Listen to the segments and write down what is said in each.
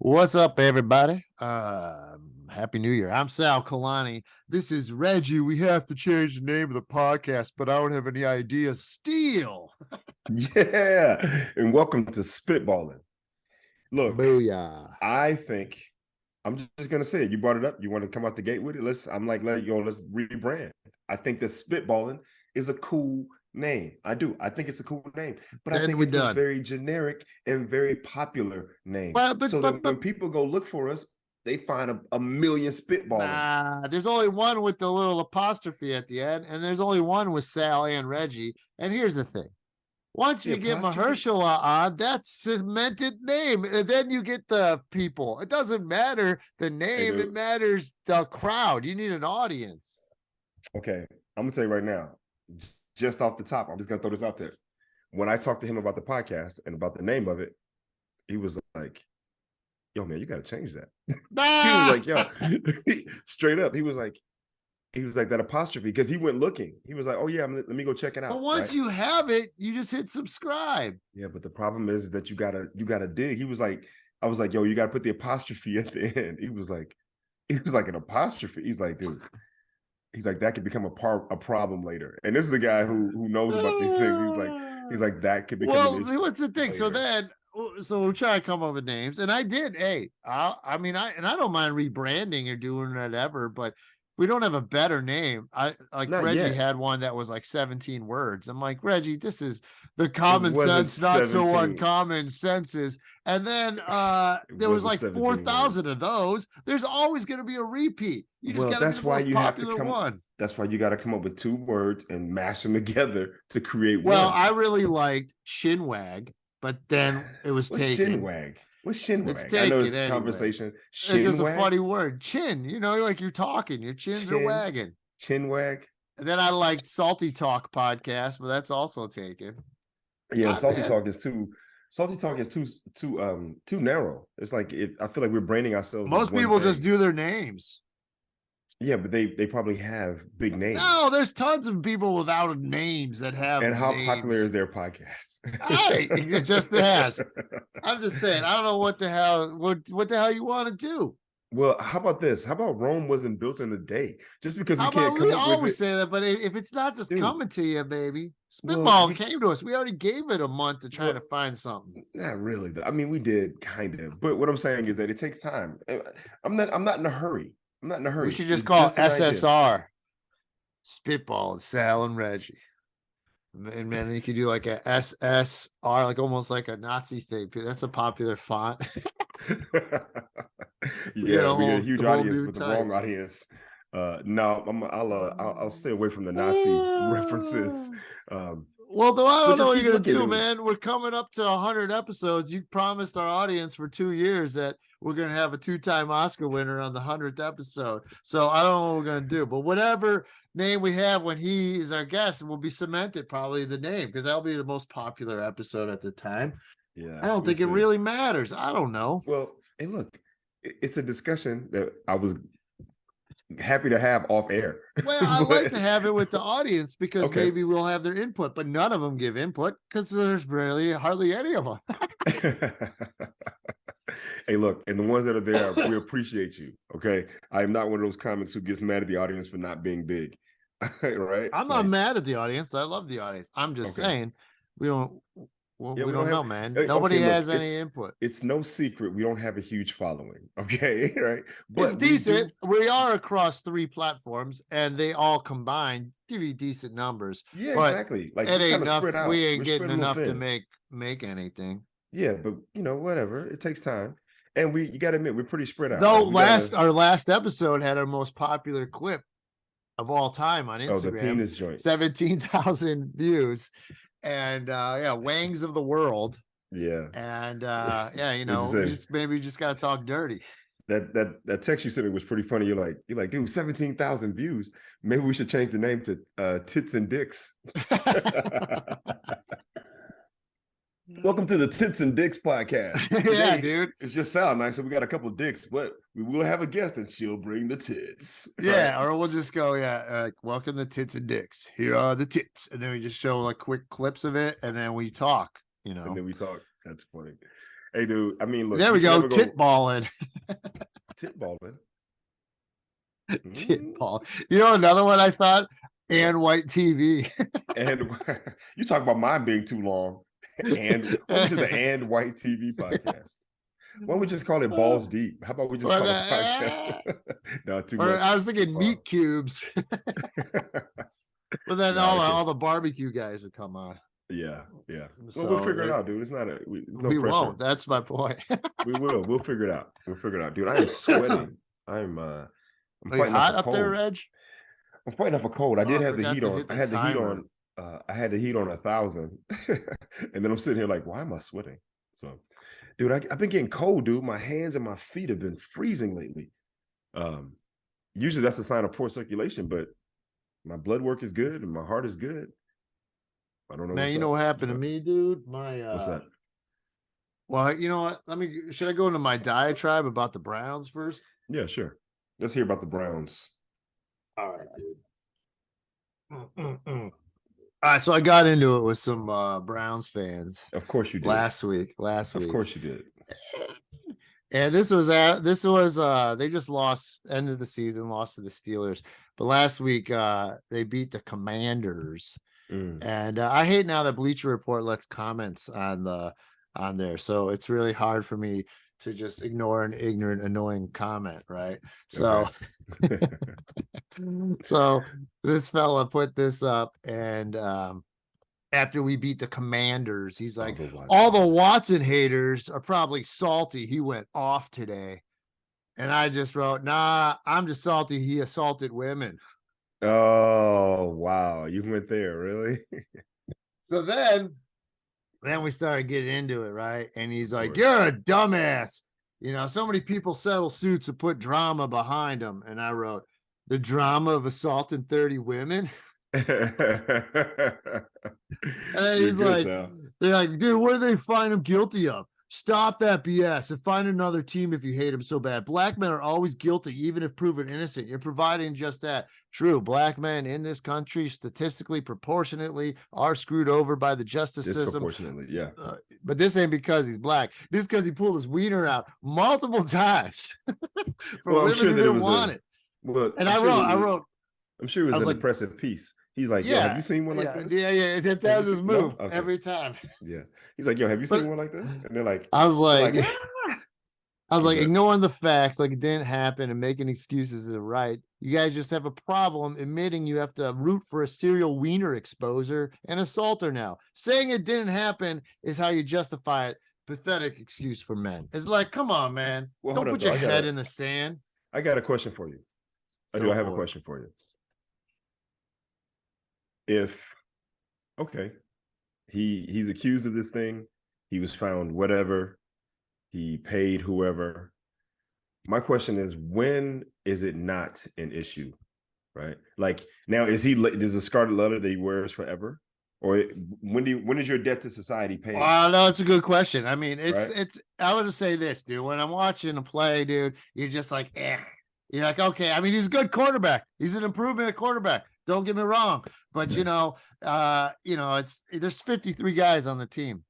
What's up, everybody? Happy New Year. I'm Sal Kalani. This is Reggie. We have to change the name of the podcast, but I don't have any ideas. Steal. Yeah, and welcome to Spitballin. Look, Booyah. I think I'm just gonna say it. You brought it up. You want to come out the gate with it? Let's rebrand. I think that Spitballin is a cool name. I do. I think it's a cool name, but I think it's a very generic and very popular name. So that when people go look for us, they find a million Spitballin. Nah, there's only one with the little apostrophe at the end, and there's only one with Sal and Reggie. And here's the thing. Once you get Mahershala on, that's cemented name. And then you get the people. It doesn't matter the name. It matters the crowd. You need an audience. Okay. I'm going to tell you right now, just off the top, I'm just going to throw this out there. When I talked to him about the podcast and about the name of it, he was like, yo, man, you got to change that. He was like, yo, straight up. He was like that apostrophe, because he went looking. He was like, oh yeah, let me go check it out. But once you have it, you just hit subscribe. Yeah, but the problem is that you gotta dig. He was like, I was like, yo, you gotta put the apostrophe at the end. He was like an apostrophe. He's like, dude, he's like, that could become a problem later. And this is a guy who knows about these things. He's like that could become an issue. What's the thing? Later. So we'll try to come up with names. And I did, I don't mind rebranding or doing whatever, but we don't have a better name. Reggie had one that was like 17 words. I'm like, Reggie, this is the common sense, not 17. So uncommon senses. And then there was like 4,000 of those. There's always going to be a repeat. You just got to be the most popular one. That's why you got to come up with two words and mash them together to create one. Well, I really liked Shinwag, but then it was taken. Shinwag? What's shinwag? I know it's a conversation. Shinwag? It's just a funny word. Chin, like you're talking. Your chins are wagging. Chinwag. And then I liked Salty Talk podcast, but that's also taken. Yeah, Salty Talk is too narrow. It's like I feel like we're branding ourselves. Most people just do their names. Yeah, but they probably have big names. No, there's tons of people without names that have. And how names. Popular is their podcast? It just has. I'm just saying. I don't know what the hell you want to do. Well, how about this? How about Rome wasn't built in a day? Just because we can't come up with it. We always say that, but if it's not just coming to you, baby. Spitball came to us. We already gave it a month to try to find something. Not really. I mean, we did kind of. But what I'm saying is that it takes time. I'm not in a hurry. I'm not in a hurry. We should just call it SSR. Spitball and Sal and Reggie. And man, you could do like a SSR, like almost like a Nazi thing. That's a popular font. Yeah, we get a huge audience with the wrong audience. No, I'll stay away from the Nazi references. Well, though, I don't know what you're gonna do, man. We're coming up to 100 episodes. You promised our audience for 2 years that we're gonna have a 2-time Oscar winner on the 100th episode. So I don't know what we're gonna do, but whatever name we have when he is our guest will be cemented, probably the name, because that'll be the most popular episode at the time. Yeah, I don't think it really matters. I don't know. Well, hey, look, it's a discussion that I was happy to have off air. Well, I like to have it with the audience because maybe we'll have their input, but none of them give input because there's hardly any of them. Hey, look, and the ones that are there, we appreciate you. Okay, I am not one of those comics who gets mad at the audience for not being big. Right? I'm not mad at the audience. I love the audience. I'm just saying we don't. Well, we don't know, man. Nobody has any input. It's no secret we don't have a huge following. Okay, right? But it's decent. We are across 3 platforms, and they all combined give you decent numbers. Yeah, exactly. Like it ain't enough. We ain't getting enough to make anything. Yeah, but whatever. It takes time, and you got to admit we're pretty spread out. Though our last episode had our most popular clip of all time on Instagram. Oh, the penis joint. 17,000 views. And wangs of the world. Yeah. And maybe you just gotta talk dirty. That text you sent me was pretty funny. You're like, dude, 17,000 views. Maybe we should change the name to Tits and Dicks. Welcome to the Tits and Dicks podcast. Yeah, dude. It's just sound nice. So we got a couple of dicks, but we will have a guest and she'll bring the tits. Yeah, right? Or we'll just go, welcome to Tits and Dicks. Here are the tits. And then we just show like quick clips of it and then we talk, And then we talk. That's funny. Hey, dude. I mean, look. There we go. Titballing. Titballing. Titball. You know another one I thought? And white TV. And you talk about mine being too long. And welcome to the And White TV podcast. Why don't we just call it Balls Deep? How about we just call it podcast? No, too much. I was thinking meat cubes. But then all the barbecue guys would come on. Yeah. Well, we'll figure it out, dude. It's not we pressure. Won't. That's my point. We will. We'll figure it out. Dude. I am sweating. I'm fighting hot up there, Reg. I'm fighting off a cold. I did have the heat on. I had the heat on. I had the heat on 1,000, and then I'm sitting here like, why am I sweating? So, dude, I've been getting cold, dude. My hands and my feet have been freezing lately. Usually that's a sign of poor circulation, but my blood work is good and my heart is good. I don't know. Man, you know what happened to me, dude? What's that? Well, you know what? Should I go into my diatribe about the Browns first? Yeah, sure. Let's hear about the Browns. All right, dude. All right, so I got into it with some Browns fans. Of course you did. Last week. Of course you did. And this was they just lost end of the season, lost to the Steelers. But last week they beat the Commanders. And I hate now that Bleacher Report lets comments on there. So it's really hard for me to just ignore an ignorant, annoying comment, right? So okay. so this fella put this up, and after we beat the Commanders, he's like, all the Watson haters are probably salty he went off today. And I just wrote, nah, I'm just salty he assaulted women. Oh, wow. You went there, really? So then we started getting into it, right? And he's like, you're a dumbass. You know, so many people settle suits and put drama behind them. And I wrote, the drama of assaulting 30 women. And then he's like, they're like, dude, what do they find him guilty of? Stop that BS and find another team if you hate him so bad. Black men are always guilty, even if proven innocent. You're providing just that. True. Black men in this country, statistically, proportionately, are screwed over by the justice system. Disproportionately, yeah. But this ain't because he's black. This is because he pulled his wiener out multiple times for women who didn't want it. Well, and I wrote. I'm sure it was an impressive piece. He's like, yo, have you seen one like this? Yeah. That was his move every time. Yeah. He's like, yo, have you seen one like this? And they're like, I was like, ignoring the facts like it didn't happen and making excuses isn't right. You guys just have a problem admitting you have to root for a serial wiener exposer and assaulter now. Saying it didn't happen is how you justify it. Pathetic excuse for men. It's like, come on, man. Well, don't put your head in the sand. I got a question for you. I have a question for you. He's accused of this thing, he was found whatever, he paid whoever. My question is, when is it not an issue, right? Like now, is a scarlet letter that he wears forever, or when is your debt to society paid? No, it's a good question. I mean, it's I would just say this, dude. When I'm watching a play, dude, you're just like, you're like, okay. I mean, he's a good quarterback. He's an improvement at quarterback. Don't get me wrong, but there's 53 guys on the team.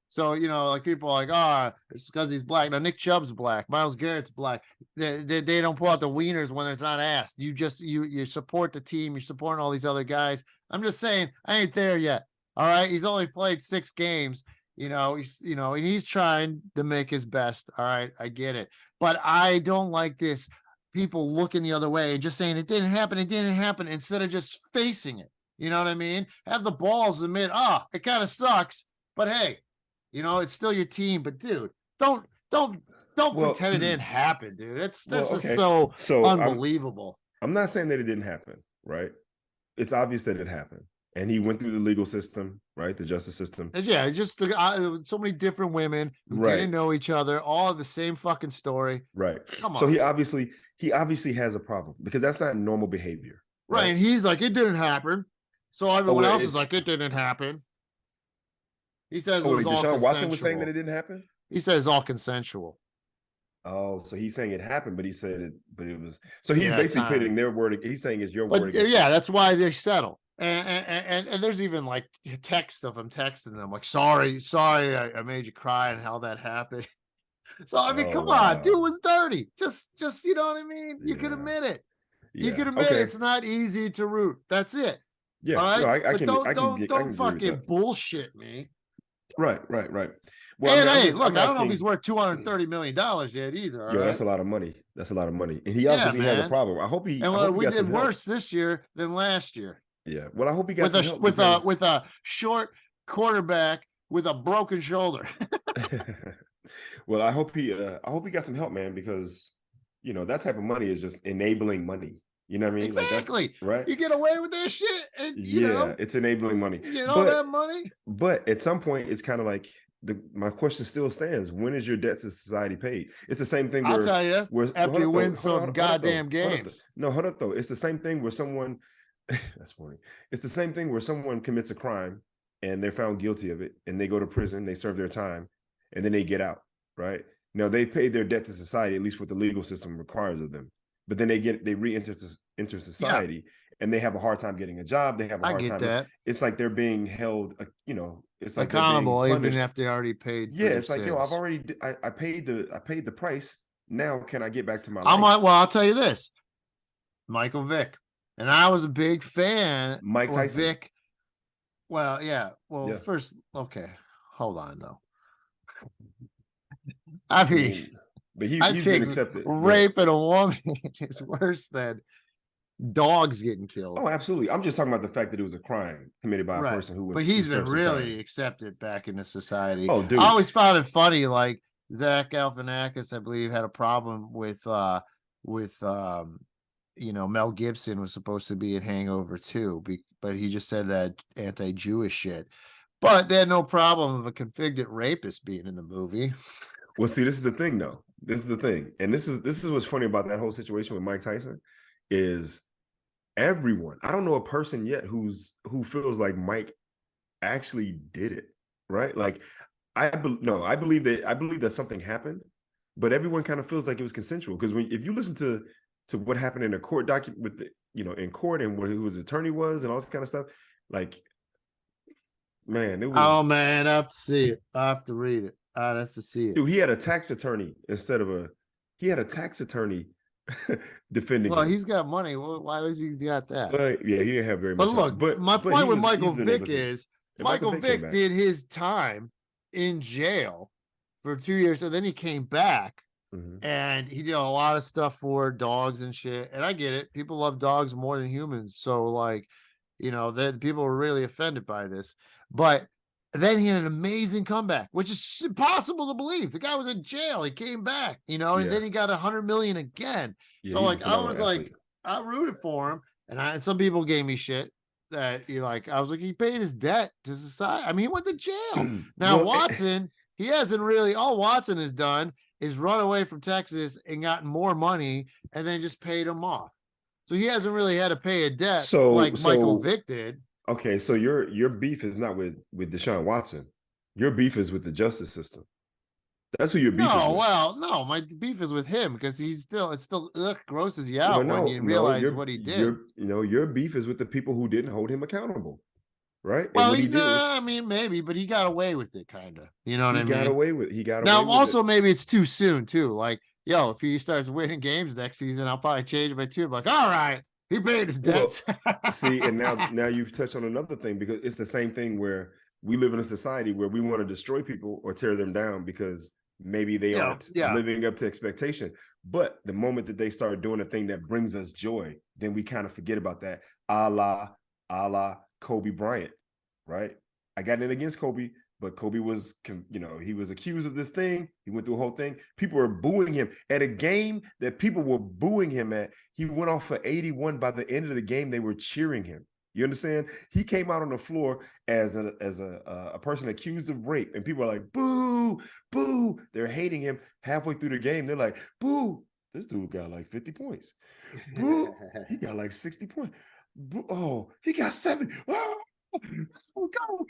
So, like people are like, it's because he's black. Now Nick Chubb's black. Myles Garrett's black. They don't pull out the wieners when it's not asked. You just, you support the team. You're supporting all these other guys. I'm just saying, I ain't there yet. All right. He's only played 6 games. He's trying to make his best. All right. I get it. But I don't like this. People looking the other way and just saying it didn't happen instead of just facing it. You know what I mean? Have the balls to admit, it kind of sucks, but hey, it's still your team. But dude, don't pretend it didn't happen, dude. That's just so unbelievable. I'm not saying that it didn't happen, right? It's obvious that it happened. And he went through the legal system, right? The justice system. Yeah, just so many different women who didn't know each other, all have the same fucking story. Right. Come on. So he obviously has a problem because that's not normal behavior. Right. And he's like, it didn't happen. So everyone else is like, it didn't happen. He says it was all consensual. Deshaun Watson was saying that it didn't happen? He says it's all consensual. Oh, so he's saying it happened, but he said it, but it was. So he's basically putting their word. He's saying it's your word. Yeah, that's why they settle. And there's even like text of him texting them like, sorry, I made you cry and how that happened. So I mean, Oh come on, dude wow. was dirty. Just you know what I mean? You can Yeah. admit it. You Yeah. can admit Okay. it's not easy to root. That's it. All Yeah. No, right. I But can I can don't agree with that. fucking bullshit me. Right. Right. Right. Well, I And mean, hey, I'm look, I don't know if he's asking. worth $230 million yet either. All Yo, right. that's a lot of money. That's a lot of money, and he Yeah, obviously has a man. problem. And I hope he we got did some help. worse this year than last year Yeah. Well, I hope he got with some help because. a short quarterback with a broken shoulder. Well, I hope he got some help, man, because that type of money is just enabling money. You know what I mean? Like that's Exactly. right. You get away with that shit, and Yeah, it's enabling money. you get all But that money. but at some point, it's kind of like my question still stands: when is your debt to society paid? It's the same thing I'll where tell you hold after you up though, win some hold up though, goddamn games. no, hold up though. It's the same thing where someone that's funny. It's the same thing where someone commits a crime and they're found guilty of it, and they go to prison, they serve their time, and then they get out. Right now, they paid their debt to society, at least what the legal system requires of them. But then they re-enter enter Yeah, society, and they have a hard time getting a job. They have a I hard get time. that. It's like they're being held, it's like they're being Accountable, even punished. if they already paid for Yeah, their it's like, yo, I've sins. already, I paid the price. Now, can I get back to my I'm life? like, well, I'll tell you this, Michael Vick, and I was a big fan Mike with Tyson. Vick. Well, yeah. Well, Yeah. first, okay, hold on though. I I mean, mean, but I he's been think accepted. Go ahead. raping a woman is worse than dogs getting killed. Oh, absolutely. I'm just talking about the fact that it was a crime committed by a Right. person But who he's been served some time. really accepted back into society. Oh, I dude. always found it funny, like Zach Galifianakis, I believe, had a problem with Mel Gibson was supposed to be in Hangover too, but he just said that anti-Jewish shit. But they had no problem of a convicted rapist being in the movie. Well, see, this is the thing, though. This is the thing, and this is what's funny about that whole situation with Mike Tyson is everyone. I don't know a person yet who feels like Mike actually did it, right? Like no, I believe that something happened, but everyone kind of feels like it was consensual because if you listen to what happened in a court document with in court and who his attorney was and all this kind of stuff, like man, it Oh was man, I have to see it. I have to read it. I'd have to see it. dude. He had a tax attorney instead of he had a tax attorney defending Well, him. he's got money. Why has he got that? Yeah, he didn't have very But much help, look, my but point with he's Michael been able Vick to. is And Michael Michael Vick came Vick back. did his time in jail for 2 years, and then he came back and he did a lot of stuff for dogs and shit. And I get it; people love dogs more than humans, so like, the people were really offended by this. But then he had an amazing comeback, which is impossible to believe. The guy was in jail, he came back, and Yeah, then he got 100 million again. yeah, So he's a like, I phenomenal was athlete. like, I rooted for him. And some people gave me shit that I was like, he paid his debt to society. I mean, he went to jail. Now, Well, Watson, he hasn't really, all Watson has done is run away from Texas and gotten more money and then just paid him off. So he hasn't really had to pay a debt so like Michael so Vick did. okay, so your beef is not with Deshaun Watson. Your beef is with the justice system. That's who your beef is No, with. well, no, my beef is with him because it still grosses you Well, out when no, you no, realize what he did. your beef is with the people who didn't hold him accountable, right? And Well, what he did was I mean, maybe, but he got away with it, kind of. You know what I mean? he got away Now, with it. also, maybe it's too soon, too. Like, yo, if he starts winning games next season, I'll probably change my tune. Like, all right, he paid his Well, debts. see, and now you've touched on another thing because it's the same thing where we live in a society where we want to destroy people or tear them down because maybe they aren't Yeah. living up to expectation. But the moment that they start doing a thing that brings us joy, then we kind of forget about that. A la Kobe Bryant, right? I got in against Kobe, but Kobe was, he was accused of this thing. He went through a whole thing. People were booing him at a game that people were booing him at. He went off for 81. By the end of the game, they were cheering him. You understand? He came out on the floor as a person accused of rape, and people are like, boo, boo. They're hating him. Halfway through the game, they're like, boo, this dude got like 50 points. Boo, he got like 60 points. Boo, oh, he got 70. Oh, go.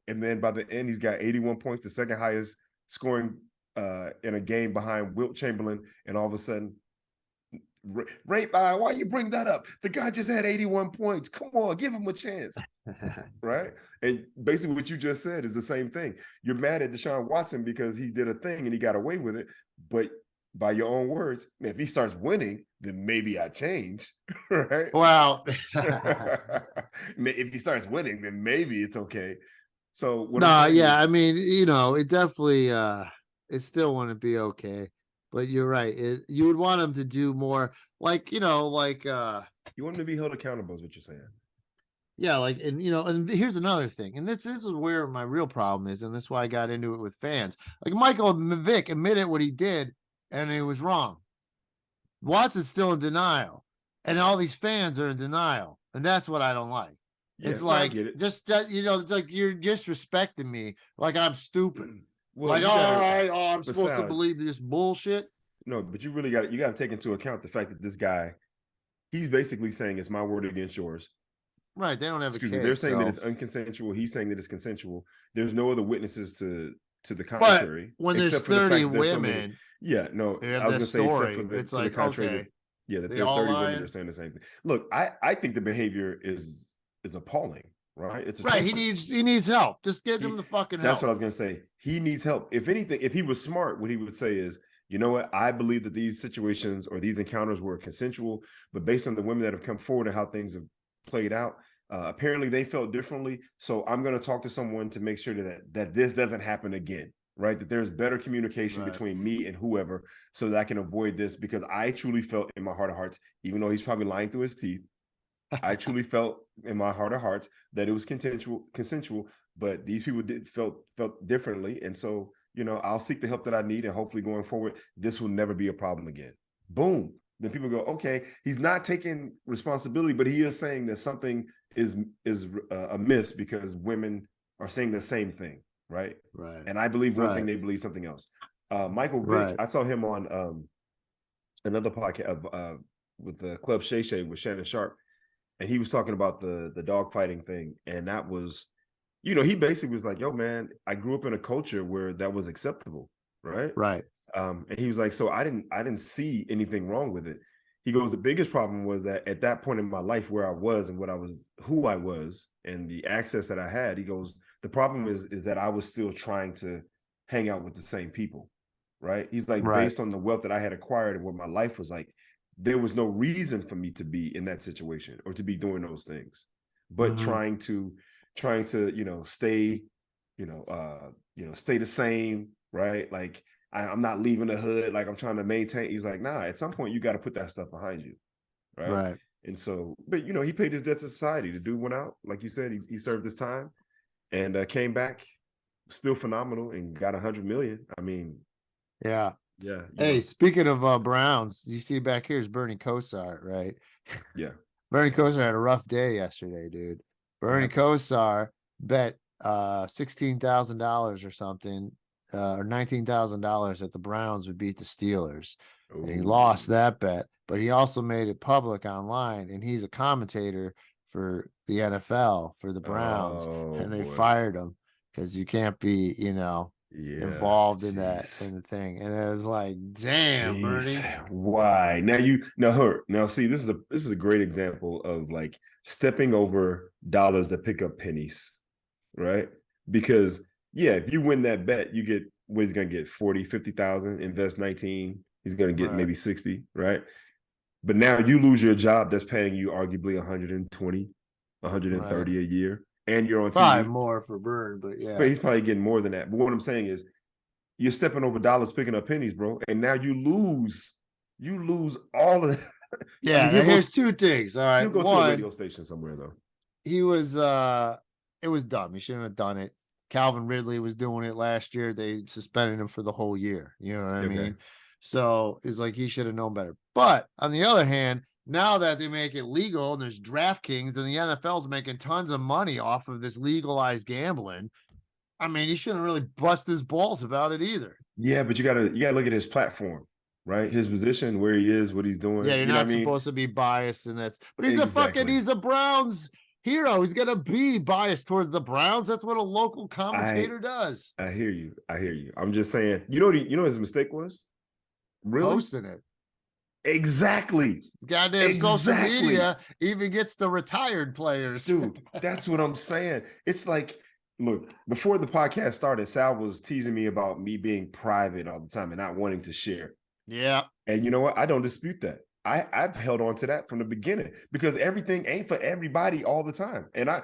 And then by the end, he's got 81 points, the second highest scoring in a game behind Wilt Chamberlain. And all of a sudden, Right by, why you bring that up? The guy just had 81 points. Come on, give him a chance. Right? And basically what you just said is the same thing. You're mad at Deshaun Watson because he did a thing and he got away with it. But by your own words, if he starts winning, then maybe I change. Right? Well, if he starts winning, then maybe it's okay. So what I'm no, saying yeah, is, I mean, it definitely it still wouldn't be okay. But you're right. You would want him to do more like, you want him to be held accountable, is what you're saying. yeah, like, and here's another thing, and this is where my real problem is, and this is why I got into it with fans. Like Michael Vick admitted what he did, and it was wrong. Watson's still in denial, and all these fans are in denial, and that's what I don't like. Yeah, It's no, I like get it. just it's like you're disrespecting me, like I'm stupid. Well, like, I'm supposed to believe this bullshit. No, but you got to take into account the fact that this guy, he's basically saying it's my word against yours. Right. They don't have Excuse a case. Me. They're saying that it's unconsensual. He's saying that it's consensual. There's no other witnesses to the contrary. But when there's 30 women, so many, yeah, no, I was going to say, except for it's like, the contrary. Okay, that there are 30 women that are saying the same thing. Look, I think the behavior is appalling. Right? It's right. He needs help. Just get him the fucking help. That's what I was going to say. He needs help. If anything, if he was smart, what he would say is, you know what? I believe that these situations or these encounters were consensual, but based on the women that have come forward and how things have played out, apparently they felt differently. So I'm going to talk to someone to make sure that this doesn't happen again, right? That there's better communication between me and whoever so that I can avoid this, because I truly felt in my heart of hearts, even though he's probably lying through his teeth, I truly felt in my heart of hearts that it was consensual, but these people felt differently. And so, I'll seek the help that I need, and hopefully going forward, this will never be a problem again. Boom. Then people go, okay, he's not taking responsibility, but he is saying that something is amiss because women are saying the same thing, right? Right. And I believe one thing, they believe something else. Michael Vick, I saw him on another podcast with the Club Shay Shay with Shannon Sharp, and he was talking about the dog fighting thing, and that was, he basically was like, yo, man, I grew up in a culture where that was acceptable, right? Right. And he was like, so I didn't see anything wrong with it. He goes, the biggest problem was that at that point in my life where I was and who I was and the access that I had, he goes, the problem is that I was still trying to hang out with the same people, right? He's like, based on the wealth that I had acquired and what my life was like, there was no reason for me to be in that situation or to be doing those things, but trying to stay, stay the same, right? Like I'm not leaving the hood. Like I'm trying to maintain. He's like, nah, at some point you got to put that stuff behind you. Right. And so, but he paid his debt to society. The dude went out, like you said, he served his time and came back still phenomenal and got 100 million. I mean, yeah. Hey, speaking of Browns, you see back here is Bernie Kosar, right? Yeah. Bernie Kosar had a rough day yesterday, dude. Bernie Kosar bet $16,000 or something, or $19,000 that the Browns would beat the Steelers. Ooh. And he lost that bet, but he also made it public online, and he's a commentator for the NFL for the Browns, and they fired him because you can't be, involved in that in the thing. And it was like, damn, Bernie. Why? Now see, this is a great example of like stepping over dollars to pick up pennies, right? Because if you win that bet, you get what he's gonna get 40, 50,000, invest 19, he's gonna get maybe 60, right? But now you lose your job that's paying you arguably 120, 130 a year. And you're on TV. Probably more for Burn, but yeah. But he's probably getting more than that. But what I'm saying is, you're stepping over dollars, picking up pennies, bro. And now you lose all of that. Yeah, here's two things. All right. You go to a radio station somewhere, though. He was it was dumb. He shouldn't have done it. Calvin Ridley was doing it last year. They suspended him for the whole year. You know what I mean? So it's like he should have known better. But on the other hand, now that they make it legal and there's DraftKings and the NFL's making tons of money off of this legalized gambling, I mean, he shouldn't really bust his balls about it either. Yeah, but you gotta look at his platform, right? His position, where he is, what he's doing. Yeah, you're not supposed to be biased in that. But he's he's a Browns hero. He's gonna be biased towards the Browns. That's what a local commentator does. I hear you. I'm just saying, you know what his mistake was? Really? Hosting it. Exactly. Goddamn social media even gets the retired players. Dude, that's what I'm saying. It's like, look, before the podcast started, Sal was teasing me about me being private all the time and not wanting to share. Yeah. And you know what? I don't dispute that. I've held on to that from the beginning because everything ain't for everybody all the time. And I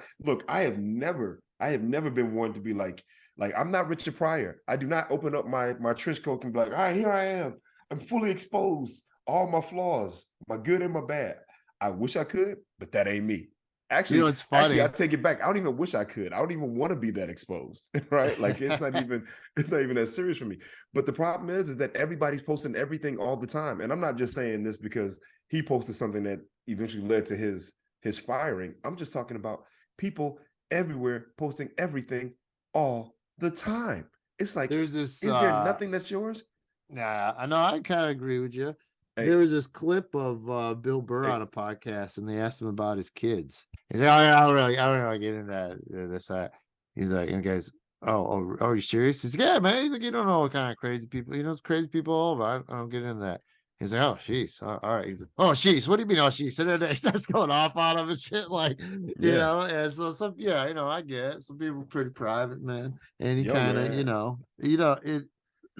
have never been one to be like I'm not Richard Pryor. I do not open up my trench coat and be like, all right, here I am. I'm fully exposed, all my flaws, my good and my bad. I wish I could, but that ain't me. Actually, it's funny. I take it back. I don't even wish I could. I don't even want to be that exposed, right? Like it's not even that serious for me. But the problem is that everybody's posting everything all the time. And I'm not just saying this because he posted something that eventually led to his firing. I'm just talking about people everywhere posting everything all the time. It's like, there's this. Is there nothing that's yours? Nah, I know. I kind of agree with you. Hey, there was this clip of Bill Burr on a podcast, and they asked him about his kids. He's like, I don't really get into that. This, that. He's like, and guys, are you serious? He's like, yeah, man. He's like, you don't know what kind of crazy people. It's crazy people all over. I don't get into that. He's like, oh, jeez. All right. He's like, oh, jeez. What do you mean, oh, jeez? And then he starts going off on him and shit, like, you know. And so I get it. Some people are pretty private, man. And he kind of, it.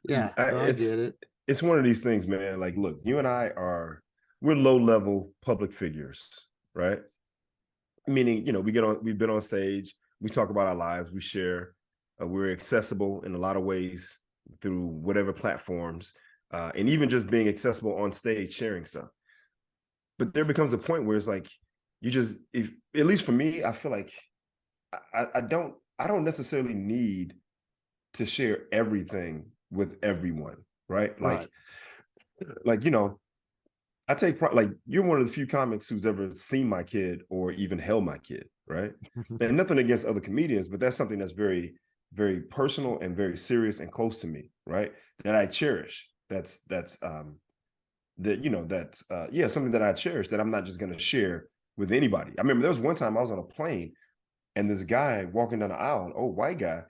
Yeah, I get it. It's one of these things, man. Like, look, you and I we're low-level public figures, right? Meaning, we've been on stage, we talk about our lives, we share, we're accessible in a lot of ways through whatever platforms, and even just being accessible on stage, sharing stuff. But there becomes a point where it's like, at least for me, I feel like I don't necessarily need to share everything with everyone, right? Like, I take pride, like you're one of the few comics who's ever seen my kid or even held my kid, right? And nothing against other comedians, but that's something that's very, very personal and very serious and close to me, right? That I cherish. That's something that I cherish that I'm not just gonna share with anybody. I remember there was one time I was on a plane and this guy walking down the aisle, an old white guy,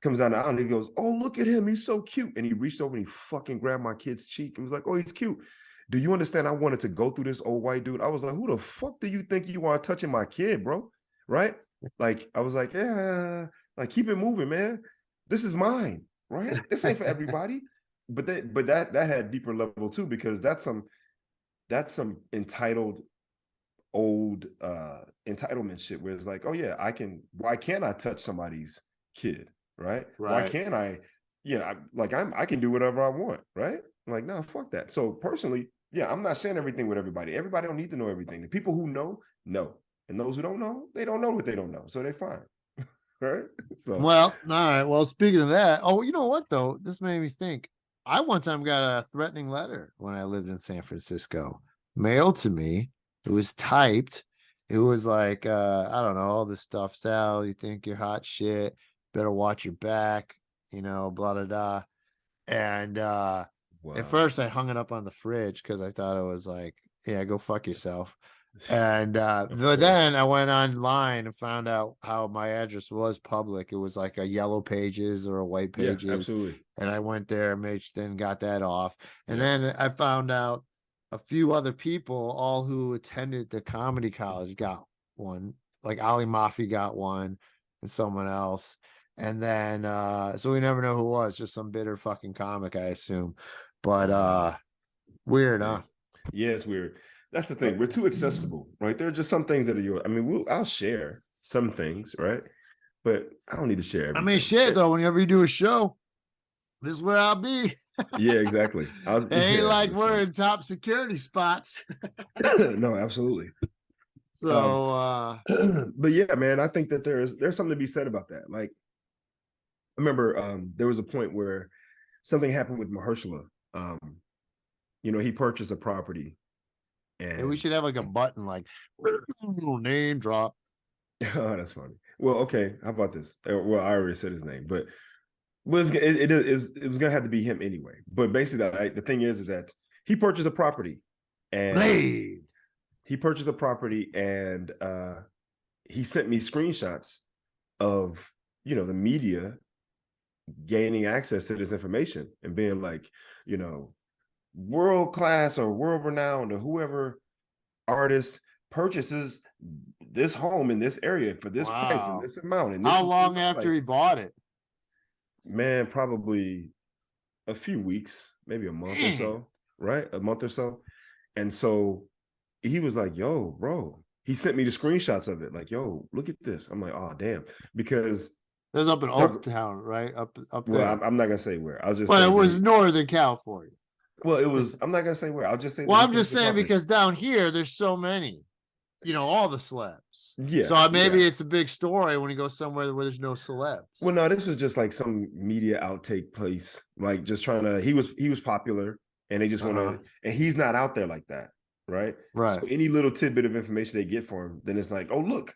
comes down the aisle and he goes, oh, look at him, he's so cute. And he reached over and he fucking grabbed my kid's cheek and was like, oh, he's cute. Do you understand? I wanted to go through this old white dude. I was like, who the fuck do you think you are touching my kid, bro? Right? Like, I was like, yeah, like keep it moving, man. This is mine, right? This ain't for everybody. But that had deeper level too, because that's some entitled old entitlement shit where it's like, oh yeah, why can't I touch somebody's kid? Right? Why can't I? Yeah, I can do whatever I want, right? I'm like, no, fuck that. So personally, yeah, I'm not sharing everything with everybody. Everybody don't need to know everything. The people who know. And those who don't know, they don't know what they don't know. So they're fine. Right? So well, all right. Well, speaking of that, you know what though? This made me think. I one time got a threatening letter when I lived in San Francisco, mailed to me. It was typed. It was like, I don't know, all this stuff. Sal, you think you're hot shit. Better watch your back, blah, blah, blah. And at first I hung it up on the fridge because I thought it was like, yeah, go fuck yourself. And but then I went online and found out how my address was public. It was like a yellow pages or a white pages. Yeah, absolutely. And I went there, then got that off. And then I found out a few other people, all who attended the comedy college, got one. Like Ali Mafi got one, and someone else. And then so we never know who it was, just some bitter fucking comic, I assume. But weird, huh? Yeah, it's weird. That's the thing. We're too accessible, right? There are just some things that are yours. I mean, I'll share some things, right? But I don't need to share everything. I mean, shit, though, whenever you do a show, this is where I'll be. Yeah, exactly. We're in top security spots. No, absolutely. So, but yeah, man, I think that there's something to be said about that. Like, I remember there was a point where something happened with Mahershala. He purchased a property. And we should have like a button like name drop. Oh, that's funny. Well, okay. How about this? Well, I already said his name, but it was gonna have to be him anyway. But basically, the thing is that he purchased a property, and he sent me screenshots of the media gaining access to this information and being like, world class or world renowned or whoever artist purchases this home in this area for this price and this amount. And this how is long after he bought it? Man, probably a few weeks, maybe a month or so, right? A month or so. And so he was like, yo, bro. He sent me the screenshots of it. Like, yo, look at this. I'm like, oh, damn. Because it was up in Oaktown, right? Up well, there. I'm not gonna say where. I'll just say it was Northern California. Well, it was, I'm not gonna say where. I'll just say well, I'm just saying because down here there's so many. All the celebs. Yeah. So maybe it's a big story when you go somewhere where there's no celebs. Well, no, this was just like some media outtake place, like just trying to. He was popular, and they just want to. And he's not out there like that, right? Right. So any little tidbit of information they get for him, then it's like, oh look,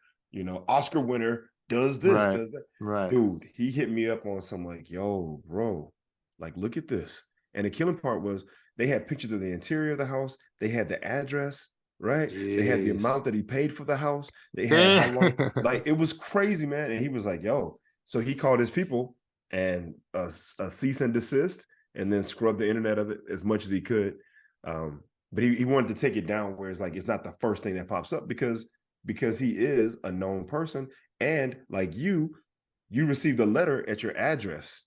Oscar winner does this, does that. Right. Dude, he hit me up on some like, yo, bro, like look at this. And the killing part was they had pictures of the interior of the house. They had the address. Right. Jeez. They had the amount that he paid for the house. They had how long, like it was crazy, man. And he was like, yo, so he called his people and a cease and desist and then scrubbed the internet of it as much as he could. But he wanted to take it down where it's like it's not the first thing that pops up because he is a known person. And like you received a letter at your address.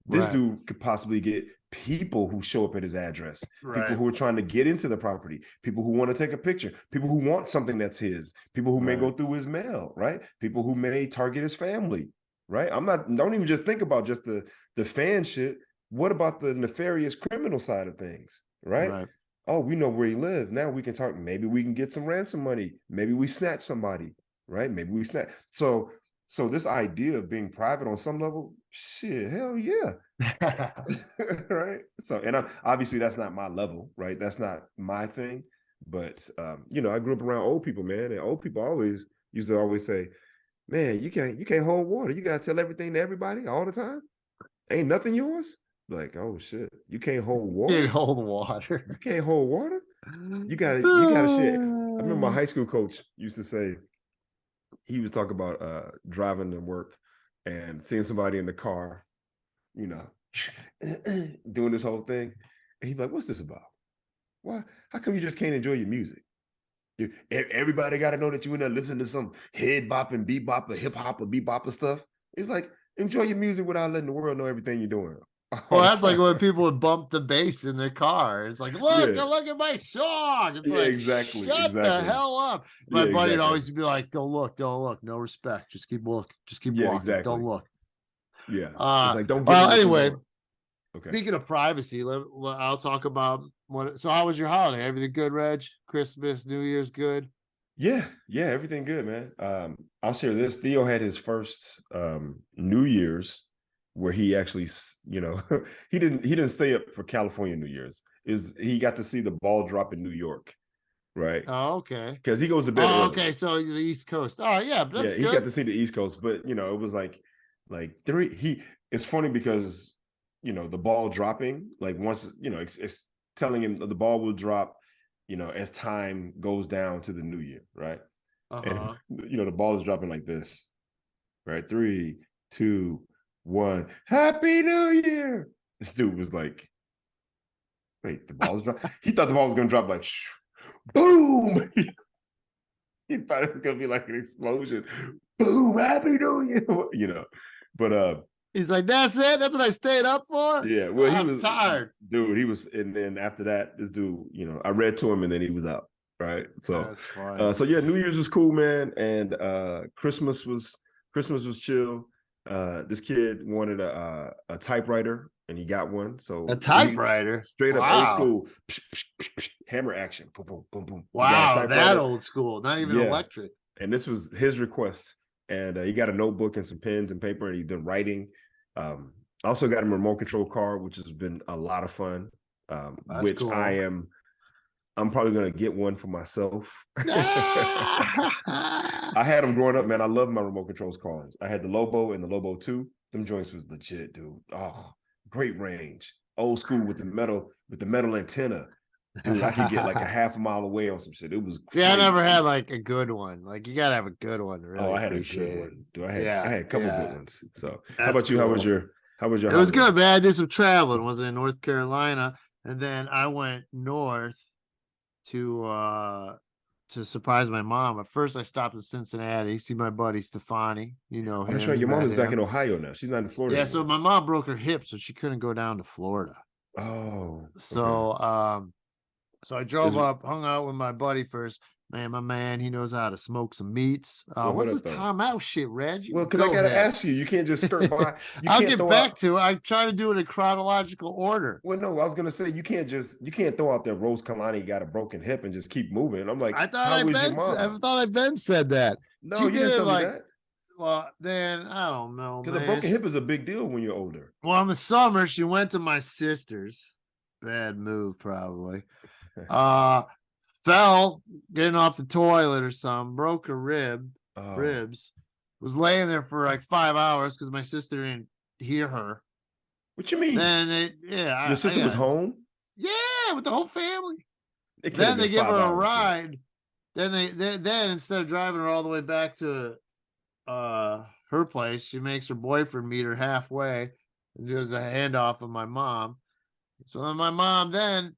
This dude could possibly get people who show up at his address, people who are trying to get into the property, people who want to take a picture, people who want something that's his, people who may go through his mail, right? People who may target his family, right? Don't even just think about just the fan shit. What about the nefarious criminal side of things, right? Oh, we know where he lives. Now we can talk, maybe we can get some ransom money. Maybe we snatch somebody, right? Maybe we snatch. So this idea of being private on some level, shit, hell yeah. Right. So, and obviously that's not my level, right? That's not my thing. But I grew up around old people, man. And old people used to always say, man, you can't hold water. You gotta tell everything to everybody all the time. Ain't nothing yours. Like, oh shit, you can't hold water. You can't hold water. You can't hold water. You gotta share. I remember my high school coach used to say, he would talk about driving to work and seeing somebody in the car, doing this whole thing. And he'd be like, what's this about? Why? How come you just can't enjoy your music? Everybody got to know that you in there listening to some head bopping, bebop, hip hop, or bebop stuff. It's like, enjoy your music without letting the world know everything you're doing. Well, that's like when people would bump the bass in their car. It's like, look at my song. It's like, exactly. Shut the hell up. My buddy would always be like, don't look. No respect. Just keep walking. Exactly. Don't look. Yeah. It's like, don't get anyway, speaking of privacy, I'll talk about so how was your holiday? Everything good, Reg? Christmas, New Year's good? Yeah, everything good, man. I'll share this. Theo had his first New Year's where he actually, he didn't stay up for California New Year's. He got to see the ball drop in New York, right? Oh, okay. Because he goes to bed early. Okay, so the East Coast. Oh, yeah, that's good. He got to see the East Coast, but it was like three. It's funny because the ball dropping, like once it's telling him the ball will drop, as time goes down to the new year, right? And the ball is dropping like this, right? 3, 2, 1. Happy New Year. This dude was like, wait, the ball's drop. He thought the ball was gonna drop like boom. He thought it was gonna be like an explosion. Boom, Happy New Year. But he's like, that's it. That's what I stayed up for. Yeah, well, he was tired, dude. He was, and then after that, this dude, I read to him, and then he was out. Right. So, so yeah, New Year's was cool, man, and Christmas was chill. This kid wanted a typewriter, and he got one. So a typewriter, straight up old school, hammer action, boom, boom, boom, boom. Wow, that old school, not even electric. And this was his request. And he got a notebook and some pens and paper, and he's been writing. I also got him a remote control car, which has been a lot of fun. Which cool. I'm probably gonna get one for myself. I had them growing up, man. I love my remote controls cars. I had the Lobo and the Lobo 2. Them joints was legit, dude. Oh, great range. Old school with the metal antenna. Dude, I could get like a half a mile away on some shit. It was crazy. I never had like a good one. Like you gotta have a good one to really I had a good one. Dude, I had a couple good ones. So that's how about you? Cool. How was your It was good, man. I did some traveling. Was in North Carolina. And then I went north to surprise my mom. At first, I stopped in Cincinnati, see my buddy Stefani. You know Oh, that's him. right. You Your mom met is back in him. Ohio now. She's not in Florida Yeah. So anymore. my mom broke her hip, so she couldn't go down to Florida. Oh, okay. So I drove Is up, hung out with my buddy first. Man, my man, he knows how to smoke some meats. well, hold What's up this though. timeout shit, Reg? Well, because I Go gotta ahead. ask you, you can't just skirt by. You I'll can't get throw out. back to it. I try to do it in chronological order. Well, no, I was gonna say you can't throw out there Rose Kalani got a broken hip and just keep moving. I'm like, how was your I mom? thought I Ben said that. No, She you did didn't it tell me like, that. well, then I don't know, Because a man. broken hip is a big deal when you're older. Well, in the summer, she went to my sister's. Bad move, probably. Uh Fell getting off the toilet or something, broke her Oh, ribs. Was laying there for like 5 hours because my sister didn't hear her. what you mean? Then it, Your yeah, sister was home? yeah, with the whole family. It can't have Then been they give her 5 a hours then. ride. Then instead of driving her all the way back to her place, she makes her boyfriend meet her halfway and does a handoff of my mom. So then my mom then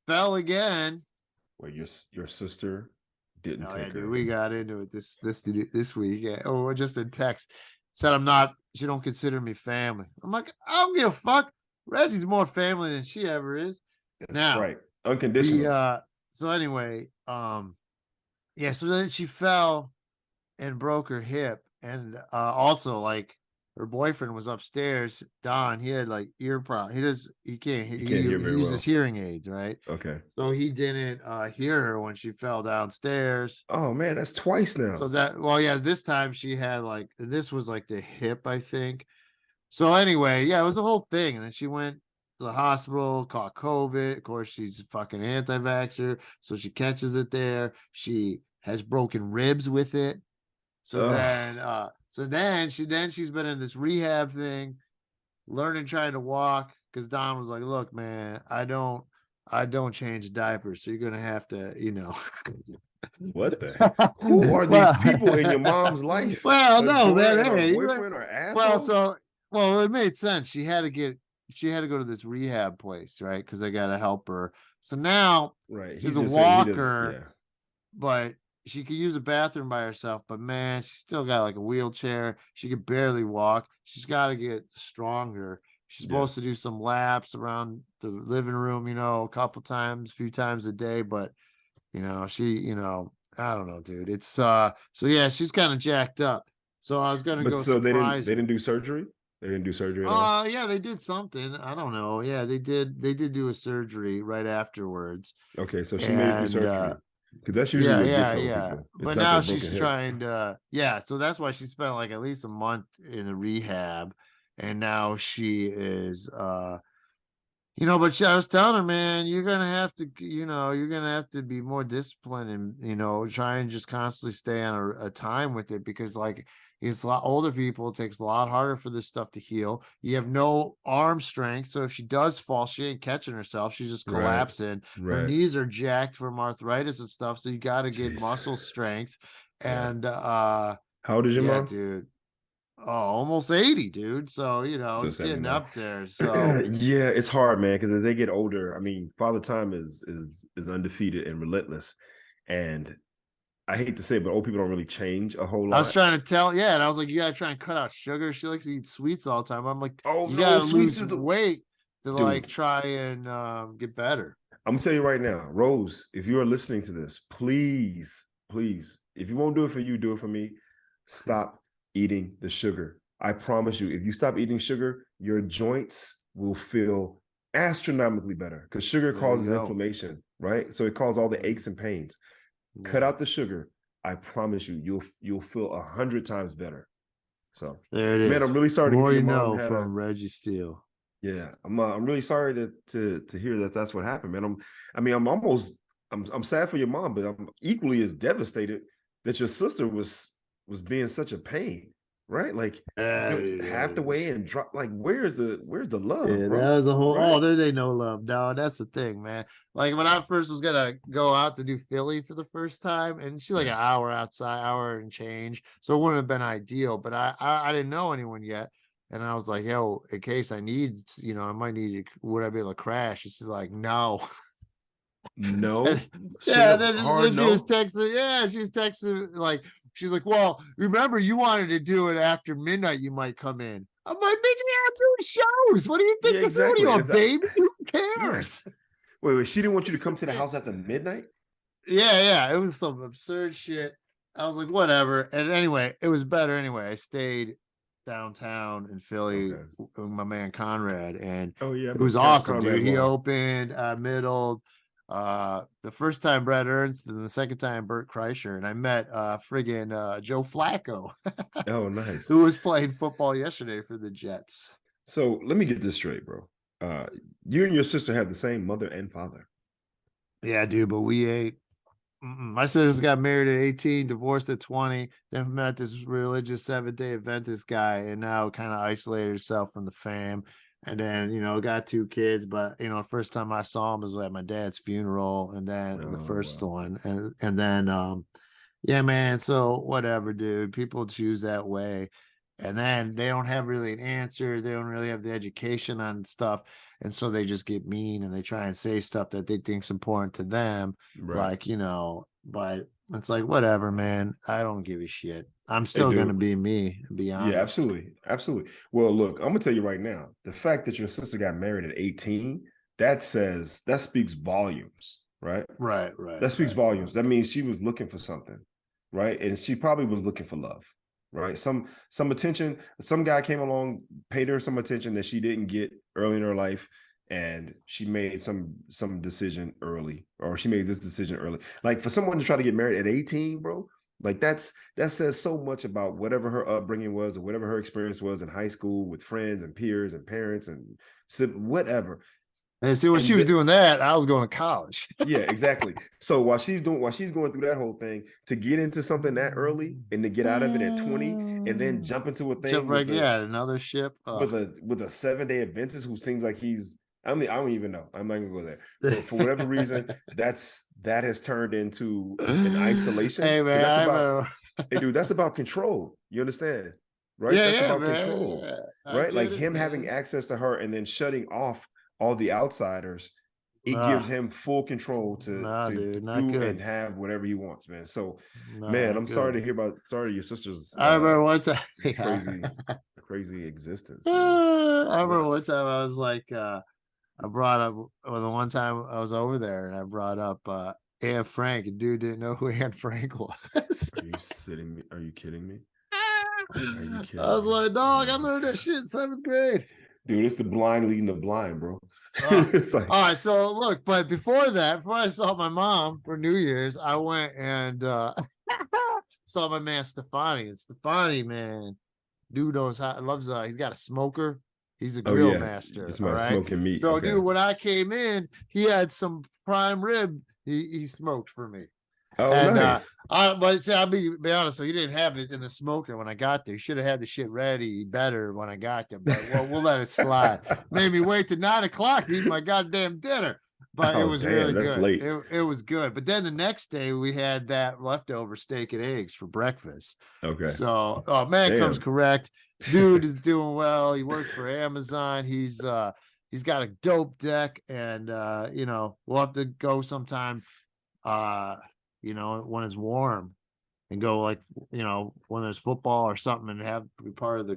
fell again. Where your sister didn't Oh yeah, take dude, her. we got into it this week. Yeah. Oh, just in text. Said I'm not. She don't consider me family. I'm like, I don't give a fuck. Reggie's more family than she ever is. That's Now right. the Unconditional. so anyway, yeah. So then she fell and broke her hip, and also like her boyfriend was upstairs. Don, he had like ear problem. He can't You can't hear he very uses well. hearing aids, right? Okay. So he didn't hear her when she fell downstairs. Oh man, that's twice So now. that, well, yeah, this time she had like, this was like the hip, I think. So anyway, yeah, it was a whole thing. And then she went to the hospital, caught COVID. Of course, she's a fucking anti-vaxxer. So she catches it there. She has broken ribs with it. Ugh. She's been in this rehab thing, learning trying to walk. Cause Don was like, look, man, I don't change diapers. So you're gonna have to, What the heck? Who are these people in your mom's life? well, A no, daughter man. and her Hey, boyfriend are well, assholes? it made sense. She had to go to this rehab place, right? Because they got to help her. So now Right. she's He's a just saying he doesn't. walker, Yeah. but she could use a bathroom by herself. But man, she's still got like a wheelchair. She could barely walk. She's got to get stronger. She's Yeah. supposed to do some laps around the living room, a few times a day. But I don't know, dude. It's so yeah, she's kind of jacked up. So I was gonna But go so surprise they her. didn't do surgery? They didn't do surgery at all? Yeah, they did something. I don't know. Yeah, they did do a surgery right afterwards. Okay, so she made it through And surgery. Because that's usually what gets old yeah. people. It's But not now their broken she's hip. trying to, yeah, so that's why she spent like at least a month in the rehab. And now she is but I was telling her, man, you're gonna have to, you're gonna have to be more disciplined and try and just constantly stay on a time with it, because like it's a lot older people, it takes a lot harder for this stuff to heal. You have no arm strength, so if she does fall, she ain't catching herself. She's just Right. collapsing. Her Right. knees are jacked from arthritis and stuff, so you got to get Jeez. muscle strength. Yeah. And How old is your yeah, mom? dude. Oh, almost 80, dude. So, So it's getting 79. up there. So Yeah, it's hard, man, because as they get older, I mean, Father Time is undefeated and relentless. And I hate to say it, but old people don't really change a whole I was lot. trying to tell, yeah, and I was like, you gotta try and cut out sugar. She likes to eat sweets all the time. I'm like, Oh you no, gotta sweets lose is the weight to like dude. try and get better. I'm gonna tell you right now, Rose, if you are listening to this, please, please, if you won't do it for you, do it for me. Stop eating the sugar. I promise you, if you stop eating sugar, your joints will feel astronomically better, because sugar There you causes go. inflammation, right? So it causes all the aches and pains. Cut out the sugar. I promise you, you'll feel 100 times better. So, There it man, is. I'm really sorry to hear More your you mom know had a. from Reggie Steele. Yeah, I'm really sorry to hear that that's what happened, man. I'm sad for your mom, but I'm equally as devastated that your sister was being such a pain, right? Like half the way and drop. Like where's the love, Yeah, that bro? was a whole. Right? Oh, there ain't no love. No, that's the thing, man. Like when I first was gonna go out to do Philly for the first time, and she's like Yeah. an hour outside, hour and change, so it wouldn't have been ideal. But I didn't know anyone yet, And I was like, yo, in case I need, I might need, would I be able to crash? She's like, no. No, straight Yeah, up then hard she was no. texting. Yeah, she was texting like, she's like, well, remember you wanted to do it after midnight. You might come in. I'm like, bitch, yeah, I'm doing shows. What do you think Yeah, this is? What are exactly. you, a It's baby? Who yeah. cares? Wait, she didn't want you to come to the house after midnight? Yeah, it was some absurd shit. I was like, whatever. And anyway, it was better anyway. I stayed downtown in Philly Okay. with my man Conrad, and Oh yeah, it was Con- awesome, Conrad dude. He Law. opened, middled, the first time Brett Ernst, and the second time Bert Kreischer, and I met friggin' Joe Flacco, Oh, nice. who was playing football yesterday for the Jets. So let me get this straight, bro. You and your sister have the same mother and father. Yeah, dude, but we ate. My sister's got married at 18, divorced at 20, then met this religious Seventh-day Adventist guy, and now kind of isolated herself from the fam. And then, got 2 kids. But, the first time I saw him was at my dad's funeral, and then the Oh first wow. one. And then, yeah, man. So whatever, dude. People choose that way. And then they don't have really an answer. They don't really have the education on stuff. And so they just get mean and they try and say stuff that they think's important to them. Right. Like, but it's like, whatever, man. I don't give a shit. I'm Hey, still gonna dude. be me, to be Yeah, honest. absolutely. Absolutely. Well, look, I'm gonna tell you right now, the fact that your sister got married at 18, that speaks volumes, right? Right. That speaks volumes. That means she was looking for something, right? And she probably was looking for love, right? Some attention. Some guy came along, paid her some attention that she didn't get early in her life, and she made some decision early, or she made this decision early. Like for someone to try to get married at 18, bro, like that says so much about whatever her upbringing was or whatever her experience was in high school with friends and peers and parents and whatever. And see, when she And was doing that, I was going to college. yeah, exactly. So while she's going through that whole thing, to get into something that early and to get out of it at 20 and then jump into a Jump thing right, yeah, another ship. with a 7-day Adventist who seems like he's, I mean, I don't even know. I'm not gonna go there. But for whatever reason, that has turned into an isolation. Hey And man, that's I about, remember. hey dude, that's about control. You understand? Right? That's Yeah, about man. control. Yeah, I Right? Like get it, him having man. access to her and then shutting off all the outsiders, it gives Nah, him full control nah, to dude, not do and good. have whatever he wants, man. So, Nah, man, not I'm sorry good. to hear about, sorry your sister's I remember one time. Yeah. crazy crazy existence, man. I remember one Nuts. time I was like, I brought up, well, the one time I was over there and I brought up Anne Frank, and dude didn't know who Anne Frank was. Are you sitting me? Are you kidding me? Are you I kidding was me? like, Oh dog, I my learned that god. shit in 7th grade. Dude, it's the blind leading the blind, bro. Uh, It's like, all right, so look, but before that, before I saw my mom for New Year's, I went and saw my man Stefani. And Stefani, man, dude knows how loves he's got a smoker. He's a oh grill yeah, master. it's All about right. smoking meat. So, Okay. dude, when I came in, he had some prime rib he smoked for me. Oh, And nice. but see, I'll be honest, so he didn't have it in the smoker when I got there. He should have had the shit ready better when I got there, but well, we'll let it slide. Made me wait to 9 o'clock to eat my goddamn dinner, but it Oh was damn, really that's good. late. It was good. But then the next day we had that leftover steak and eggs for breakfast. Okay. So, oh, man comes Damn. correct. Dude is doing well. He works for Amazon. He's got a dope deck, and we'll have to go sometime when it's warm, and go, like, when there's football or something, and have be part of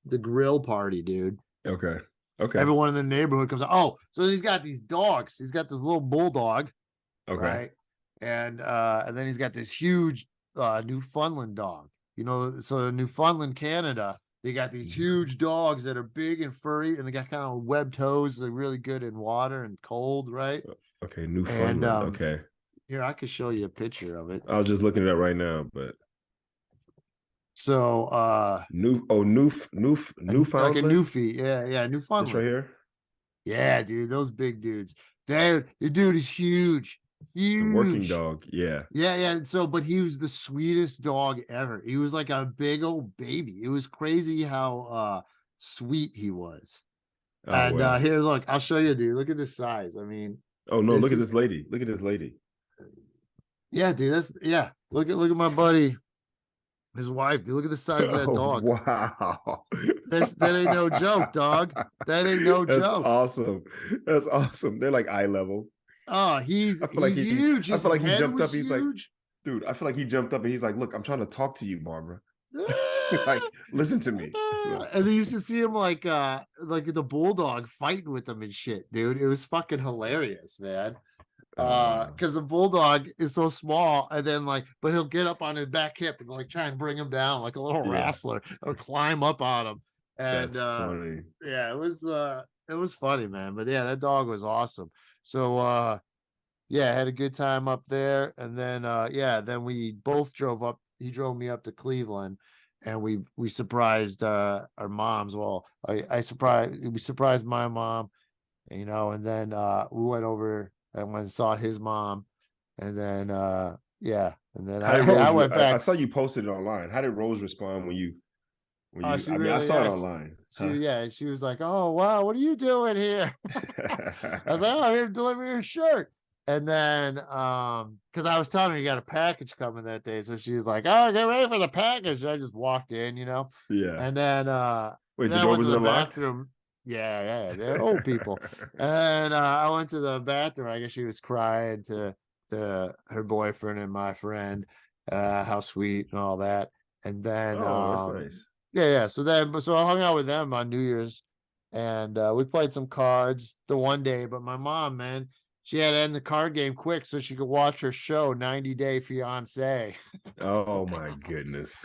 the grill party, dude. Okay. Okay. Everyone in the neighborhood comes out. Oh, so he's got these dogs. He's got this little bulldog, Okay. right? And then he's got this huge Newfoundland dog. So in Newfoundland, Canada, they got these huge dogs that are big and furry, and they got kind of webbed toes. They're really good in water and cold, right? Okay. And Newfoundland. Okay. here, I could show you a picture of it. I was just looking it up right now, but So like a Newfoundland. Newfie, yeah, This right Newfoundland. here. Yeah, dude, those big dudes. The dude is huge, It's a working huge. dog. Yeah. Yeah. So, but he was the sweetest dog ever. He was like a big old baby. It was crazy how sweet he was. Oh And wow. here, look, I'll show you, dude. Look at this size. I mean, Oh no, this look at is this lady. Look at this lady. yeah, dude. Look at my buddy. His wife, dude, look at the size of that Oh, dog. wow. That ain't no joke, dog. That ain't no That's joke. awesome. That's awesome. They're like eye level. Oh, he's huge. I His feel like he head jumped up. was He's like, huge. dude, I feel like he jumped up and he's like, look, I'm trying to talk to you, Barbara. Like, listen to me. So, And they used to see him like the bulldog fighting with them and shit, dude. It was fucking hilarious, man. wow. Because the bulldog is so small, and then but he'll get up on his back hip and try and bring him down like a little Yeah, wrestler or climb up on him. And that's funny. yeah, it was funny, man. But yeah, that dog was awesome. So yeah, I had a good time up there. And then yeah, then we both drove up. He drove me up to Cleveland, and we surprised our moms. Well, we surprised my mom, and then we went over and went and saw his mom, and then yeah, and then How did I Rose? went I back. saw you posted it online. How did Rose respond when Oh, you? she I mean, I really, saw it yeah, online. she Huh? yeah, she was like, "Oh wow, what are you doing here?" I was like, "Oh, I'm here to deliver your shirt." And then, because I was telling her you got a package coming that day, so she was like, "Oh, get ready for the package." So I just walked in. Yeah. And then, Wait, the I door went to was the unlocked. bathroom. Yeah, yeah, they're old people. And I went to the bathroom. I guess she was crying to her boyfriend and my friend, how sweet and all that. And then, Oh, that's nice. yeah, yeah. So I hung out with them on New Year's, and we played some cards the one day. But my mom, man, she had to end the card game quick so she could watch her show, 90 Day Fiance. Oh my goodness.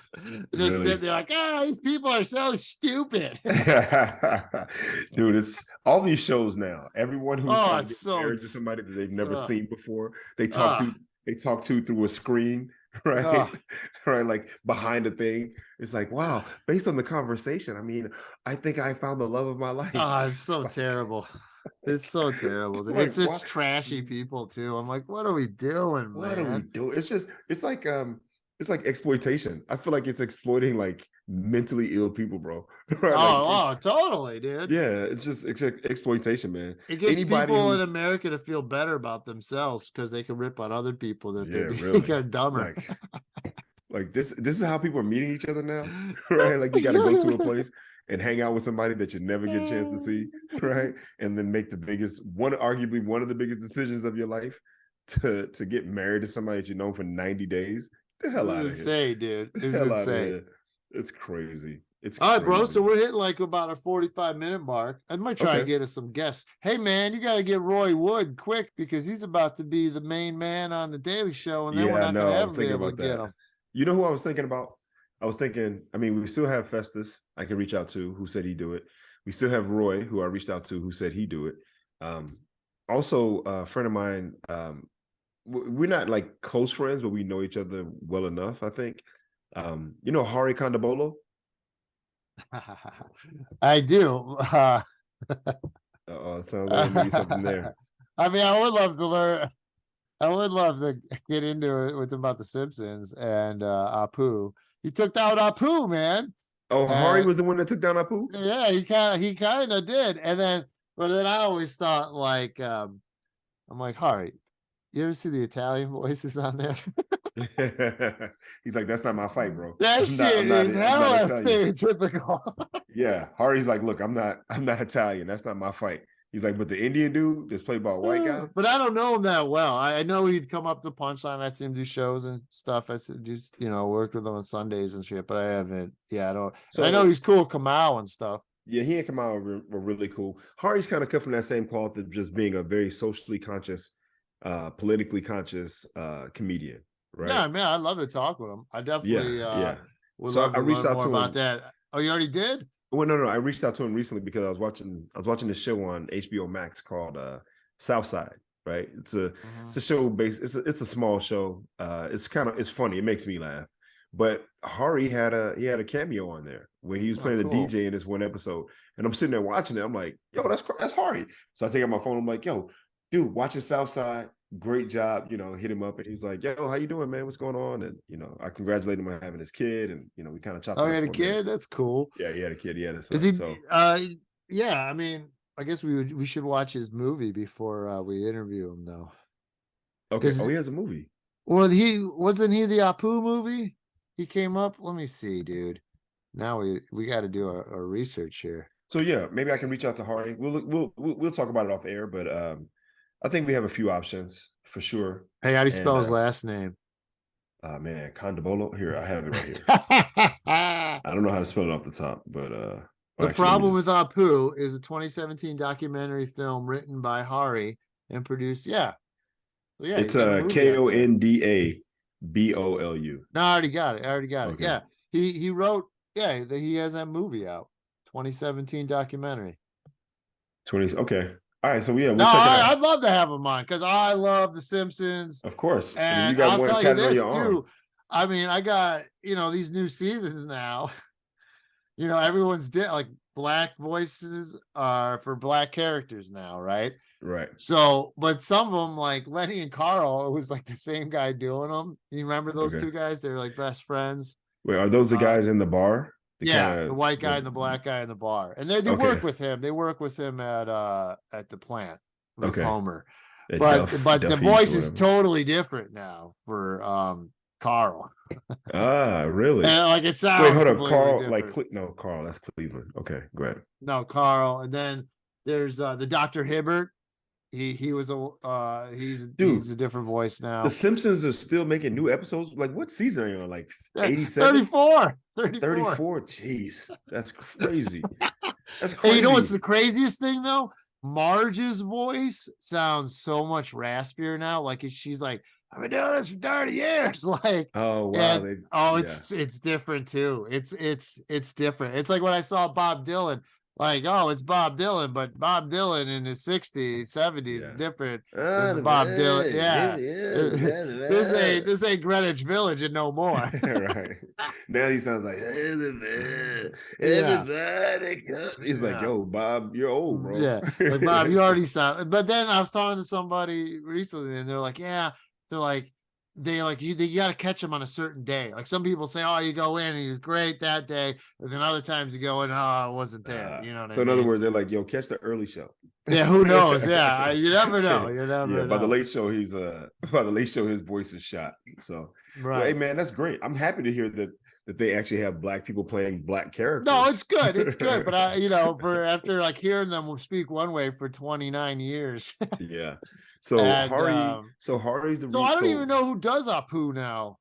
Just Really? sitting there like, these people are so stupid. Dude, it's all these shows now. Everyone who's Oh, trying to it's get so, married to somebody that they've never uh, seen before, uh, they talk to through a screen, right? uh, Right, like behind a thing. It's like, wow, based on the conversation, I mean, I think I found the love of my life. it's so Like, terrible. It's so terrible. like It's what? such trashy people too. I'm like, what are we doing, What are we man? doing? It's like exploitation. I feel like it's exploiting like mentally ill people, bro. Right? Like Oh, totally, dude. yeah, it's exploitation, man. It gets Anybody people in who's America to feel better about themselves because they can rip on other people that they yeah, think really are dumber. like this is how people are meeting each other now, right? Like you got to go to a place and hang out with somebody that you never get a chance to see, right? And then make the biggest one, arguably one of the biggest decisions of your life to get married to somebody that you know for 90 days. The hell It's out of here. insane, dude. The It's hell out of insane. here. It's crazy. It's All right, bro. So crazy. we're hitting like about a 45-minute mark. I might try and Okay. get us some guests. Hey, man, you got to get Roy Wood quick because he's about to be the main man on the Daily Show, and then we're Yeah, not going to no, I was ever be thinking able to about get that. him. You know who I was thinking about? I was thinking, I mean, we still have Festus I can reach out to who said he'd do it. We still have Roy, who I reached out to, who said he'd do it. Also, a friend of mine, we're not like close friends, but we know each other well enough, I think. You know Hari Kondabolo? I do. It sounds like maybe something there. I mean, I would love to learn. I would love to get into it with him about the Simpsons and Apu. He took down Apu, man. Oh, Hari And was the one that took down Apu? yeah, he kind of did. But then I always thought I'm like, Hari, you ever see the Italian voices on there? He's like, that's not my fight, bro. That shit is I'm not hella Italian. stereotypical. Yeah, Hari's like, look, I'm not Italian. That's not my fight. He's like, but the Indian dude that's played by a white guy. But I don't know him that well. I know he'd come up to Punchline. I see him do shows and stuff. I just worked with him on Sundays and shit. But I haven't. Yeah, I don't. And I know So he's cool, Kamau and stuff. yeah, he and Kamal were really cool. Hari's kind of cut from that same cloth of just being a very socially conscious, politically conscious comedian, right? Yeah, man, I'd love to talk with him. I Yeah, definitely yeah. would So love I to reached learn out more to about him. that. Oh, you already did? Well, no, I reached out to him recently because I was watching this show on HBO Max called Southside, right? It's a show based, it's a small show. It's funny, it makes me laugh. But Hari had a cameo on there where he was Oh, playing the cool. DJ in this one episode. And I'm sitting there watching it. I'm like, yo, that's Hari. So I take out my phone, I'm like, yo, dude, watching Southside. Great job, hit him up and he's like, yo, how you doing, man? What's going on? And I congratulate him on having his kid, and we kind of chopped Oh, it he up had a for a minute. kid? That's cool. Yeah, he had a kid, he had a Is son. he So yeah, I mean, I guess we should watch his movie before we interview him though. okay. Because Oh, he has a movie. well, he wasn't he the Apu movie? he came up? Let me see, dude. Now we got to do our research here. So yeah, maybe I can reach out to Hardy. We'll talk about it off air, but I think we have a few options for sure. Hey, how do you spell his last name? Man, Condabolo. Here, I have it right here. I don't know how to spell it off the top, but The Problem with Apu is a 2017 documentary film written by Hari and produced. Yeah. So yeah, it's Kondabolu. No, I already got it. Okay. Yeah. He wrote, yeah, he has that movie out. 2017 documentary. 20. Okay. All right. So yeah, we'll check it out. I'd love to have him on because I love The Simpsons. Of course. And you got I'll tell you this too. I mean, I got, these new seasons now. Everyone's like black voices are for black characters now, right? Right. So, but some of them, like Lenny and Carl, it was like the same guy doing them. You remember those two guys? They were like best friends. Wait, are those the guys in the bar? The white guy and the black guy in the bar, and they work with him. They work with him at the plant with Homer. But the voice is totally different now for Carl. Really? And like it sounds. Wait, hold up, Carl. Different. No, Carl. That's Cleveland. Okay, go ahead. No, Carl, and then there's the Dr. Hibbert. He was he's a different voice now. The Simpsons are still making new episodes. Like, what season are you on? Like 87? 34. Jeez, that's crazy. That's crazy. Hey, you know what's the craziest thing though? Marge's voice sounds so much raspier now. Like she's like, I've been doing this for 30 years. Like, oh wow, it's different too. It's different. It's like when I saw Bob Dylan. Like, oh, it's Bob Dylan, but Bob Dylan in his 60s, 70s is different than Bob Dylan. Yeah. This ain't Greenwich Village and no more. Right. Now he sounds like, everybody come. He's like, yo, Bob, you're old, bro. Yeah. Like, Bob, you already sound. But then I was talking to somebody recently and they're like, you got to catch him on a certain day. Like some people say, oh, you go in and he's great that day. And then other times you go in, oh, I wasn't there. You know what I mean? So in other words, they're like, yo, catch the early show. Yeah, who knows? Yeah, you never know. You never know. By the late show, his voice is shot. So, well, hey, man, that's great. I'm happy to hear that they actually have black people playing black characters. No, it's good. It's good. But after like hearing them speak one way for 29 years. Yeah. So Hari's the. So I don't even know who does Apu now.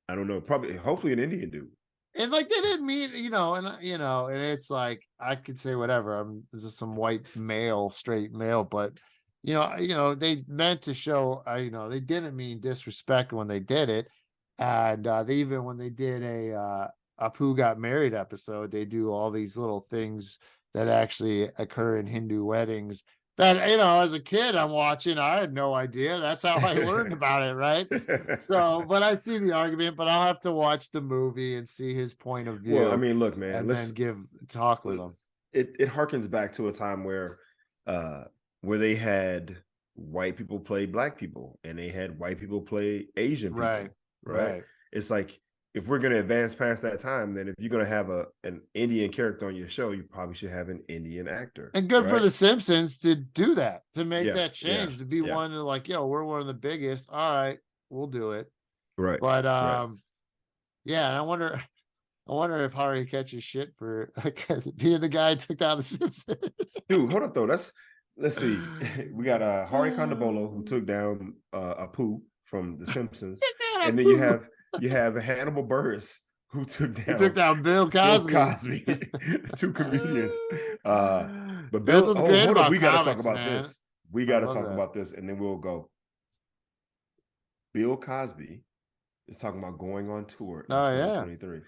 I don't know. Probably, hopefully, an Indian dude. And like they didn't mean, and it's like I could say whatever. I'm just some white male, straight male, but they meant to show. They didn't mean disrespect when they did it, and when they did a Apu got married episode, they do all these little things that actually occur in Hindu weddings. That, as a kid, I'm watching, I had no idea. That's how I learned about it, right? So, but I see the argument, but I'll have to watch the movie and see his point of view. Well, I mean, look, man, and then talk with him. It harkens back to a time where they had white people play black people, and they had white people play Asian people. Right. It's like, if we're going to advance past that time, then if you're going to have an Indian character on your show, you probably should have an Indian actor. And good for the Simpsons to do that, to make that change, to be one to like, yo, we're one of the biggest. All right, we'll do it. Right. But yeah, and I wonder if Hari catches shit for being the guy who took down the Simpsons. Dude, hold up though. Let's see. We got Hari Kondabolu, who took down Apu from the Simpsons, and then you have Hannibal Buress, who took down Bill Cosby. Two comedians. But Bill, hold up, we got to talk about this. We got to talk about this, and then we'll go. Bill Cosby is talking about going on tour in 2023.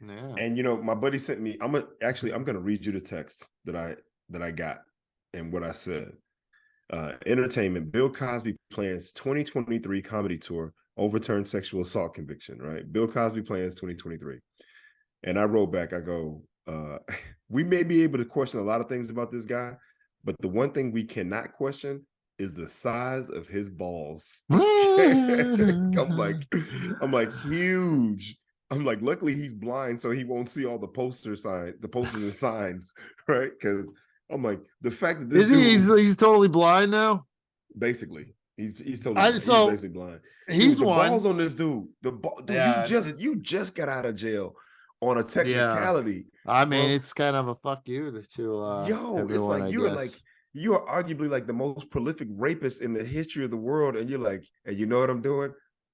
Yeah. And my buddy sent me. I'm gonna read you the text that I got and what I said. Entertainment. Bill Cosby plans 2023 comedy tour. Overturned sexual assault conviction, right? Bill Cosby plans 2023. And I wrote back, I go, we may be able to question a lot of things about this guy, but the one thing we cannot question is the size of his balls. I'm like huge. I'm like, luckily he's blind, so he won't see all the posters and signs, right? Because I'm like, the fact that this he's totally blind now. Basically. He's totally blind. He's basically blind. He's the one. balls on this dude. You just got out of jail on a technicality. I mean, bro. it's kind of a fuck you to everyone, it's like I guess. you are arguably like the most prolific rapist in the history of the world, and you're like, and you know what I'm doing?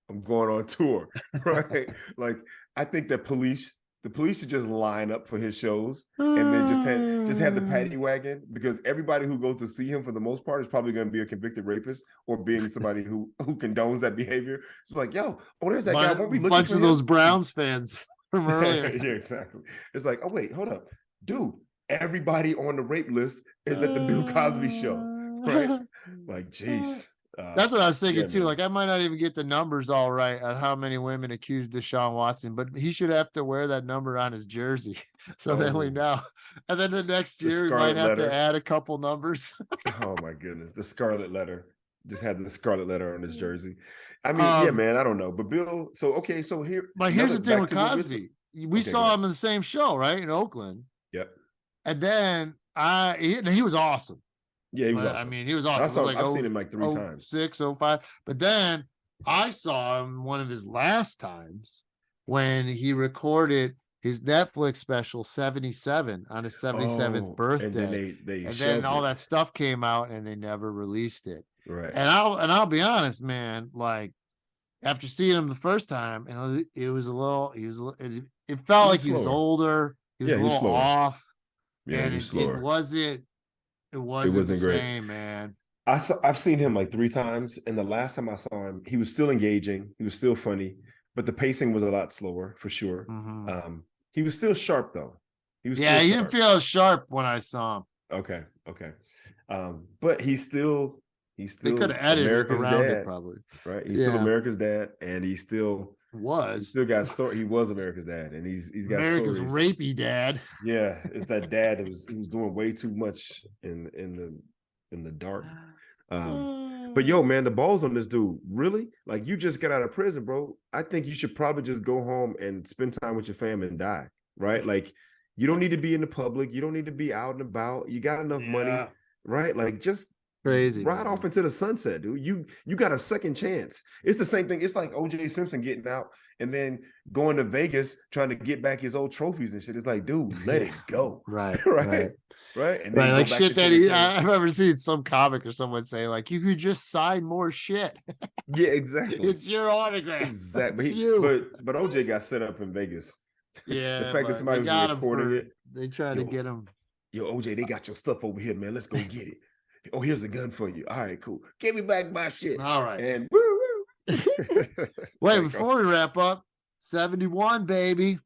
I'm going on tour, right? Like, I think that the police should just line up for his shows and then just have the paddy wagon, because everybody who goes to see him for the most part is probably going to be a convicted rapist or being somebody who condones that behavior. It's like, yo, there's that guy. Won't we looking bunch for of him? Those Browns fans from earlier. Yeah, exactly. It's like, oh wait, hold up, dude. Everybody on the rape list is at the Bill Cosby show, right? Like, jeez. That's what I was thinking too. Man. Like, I might not even get the numbers all right on how many women accused Deshaun Watson, but he should have to wear that number on his jersey. So then we know. And then the next year, we might have to add a couple numbers. Oh my goodness. The scarlet letter. Just had the scarlet letter on his jersey. I mean, yeah, man, I don't know. But Bill, here's the thing with Cosby. We saw him in the same show, right? In Oakland. Yep. And then he was awesome. Yeah, he was awesome. I mean, he was awesome. I've seen him like 3 times. 06, 05. But then I saw him one of his last times when he recorded his Netflix special 77 on his 77th birthday. And then all that stuff came out and they never released it. Right. And I'll be honest, man, like, after seeing him the first time, and it was a little, it felt like he was older. He was a little off. Yeah, and it wasn't the same, man. I've seen him like 3 times, and the last time I saw him, he was still engaging, he was still funny, but the pacing was a lot slower for sure. Mm-hmm. He was still sharp though. He didn't feel as sharp when I saw him. Okay. But he's still they could have edited America's around dad, it probably. Right? He's still America's dad, and he still got story. He was America's dad, and he's got America's stories. Rapey dad. Yeah, it's that dad that was doing way too much in the dark. But yo, man, the balls on this dude, really? Like, you just got out of prison, bro. I think you should probably just go home and spend time with your family and die, right? Like, you don't need to be in the public. You don't need to be out and about. You got enough money, right? Like, just crazy ride off into the sunset, dude. You got a second chance. It's the same thing. It's like OJ Simpson getting out and then going to Vegas trying to get back his old trophies and shit. It's like, dude, let it go. Right. And then like shit that I remember seeing some comic or someone say, like, you could just sign more shit. Yeah, exactly. It's your autograph. Exactly. It's you. But OJ got set up in Vegas. Yeah. The fact that somebody was recording it. They tried to get him. Yo, OJ, they got your stuff over here, man. Let's go get it. Oh, here's a gun for you. All right, cool. Give me back my shit. All right. And woo. Wait, before we wrap up, 71, baby.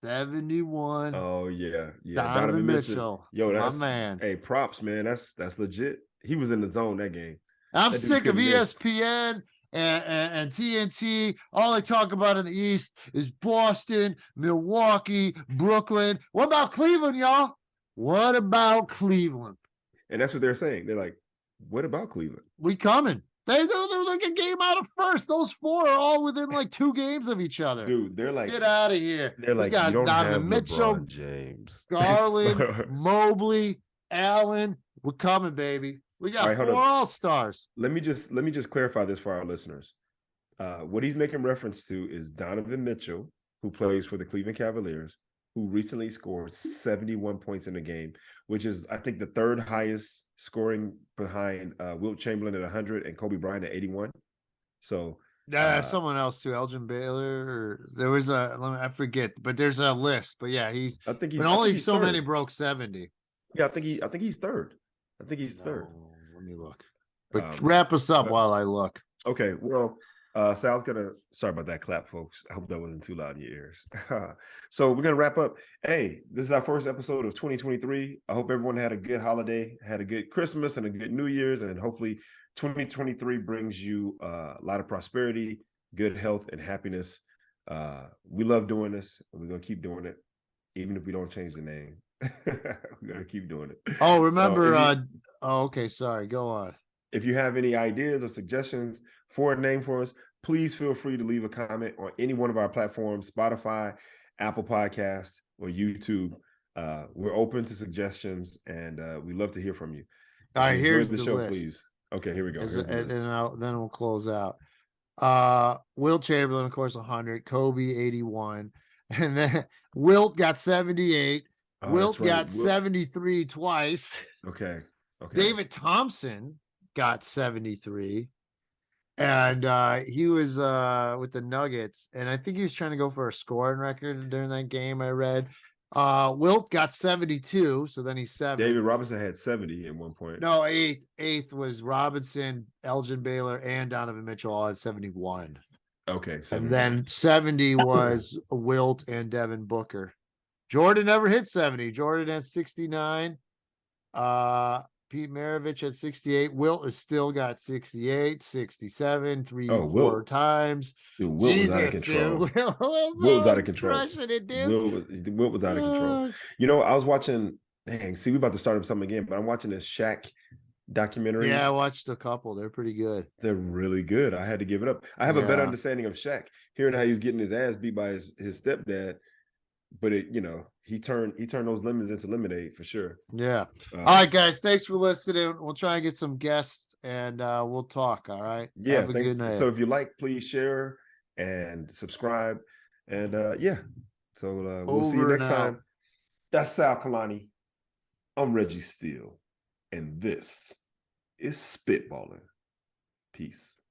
71. Oh, yeah. Donovan Mitchell. Yo, that's my man. Hey, props, man. That's legit. He was in the zone that game. I'm sick of ESPN and TNT. All they talk about in the East is Boston, Milwaukee, Brooklyn. What about Cleveland, y'all? What about Cleveland? And that's what they're saying. They're like, what about Cleveland? We coming. They're like a game out of first. Those 4 are all within like 2 games of each other. Dude, they're like, get out of here. They're like, we got you don't Donovan have Mitchell, LeBron James, Garland, Mobley, Allen. We're coming, baby. We got 4 all-stars. Let me just clarify this for our listeners. What he's making reference to is Donovan Mitchell, who plays for the Cleveland Cavaliers, who recently scored 71 points in a game, which is, I think, the 3rd highest scoring behind Wilt Chamberlain at 100 and Kobe Bryant at 81. So someone else too, Elgin Baylor, or there was I forget, but there's a list. But yeah, only so many broke 70. Yeah, I think he's 3rd. I think he's 3rd. Let me look. But wrap us up while I look. Okay, well, Sal's sorry about that clap, folks. I hope that wasn't too loud in your ears. So we're gonna wrap up. Hey, this is our first episode of 2023. I hope everyone had a good holiday, had a good Christmas and a good New Year's, and hopefully 2023 brings you a lot of prosperity, good health, and happiness. We love doing this, and we're gonna keep doing it, even if we don't change the name. We're gonna keep doing it. Oh, remember? Okay, sorry. Go on. If you have any ideas or suggestions for a name for us, please feel free to leave a comment on any one of our platforms, Spotify, Apple Podcasts, or YouTube. We're open to suggestions, and we love to hear from you. All right, here's the show, list. please. Okay, here we go. And Here's then we'll close out. Wilt Chamberlain, of course, 100. Kobe, 81. And then Wilt got 78. Oh, Wilt that's right. got 73 twice. Okay. David Thompson got 73. And he was with the Nuggets, and I think he was trying to go for a scoring record during that game. I read. Wilt got 72, so then he's 7. David Robinson had 70 at one point. No, eighth was Robinson, Elgin Baylor, and Donovan Mitchell all at 71. Okay, 71. And then 70 was Wilt and Devin Booker. Jordan never hit 70. Jordan at 69. Pete Maravich at 68. Wilt has still got 68, 67, 4 times. Dude, Wilt was out of control. Wilt was out of control. It, dude. Wilt was out of control. You know, I was watching, dang, see, we're about to start up something again, but I'm watching this Shaq documentary. Yeah, I watched a couple. They're pretty good. They're really good. I had to give it up. I have a better understanding of Shaq, hearing how he was getting his ass beat by his stepdad. But it, you know, he turned those lemons into lemonade for sure. Yeah. All right, guys. Thanks for listening. We'll try and get some guests, and we'll talk. All right. Yeah. Have a good night. So if you like, please share and subscribe. And yeah. So we'll see you next time. That's Sal Kalani. I'm Reggie Steele, and this is Spitballin. Peace.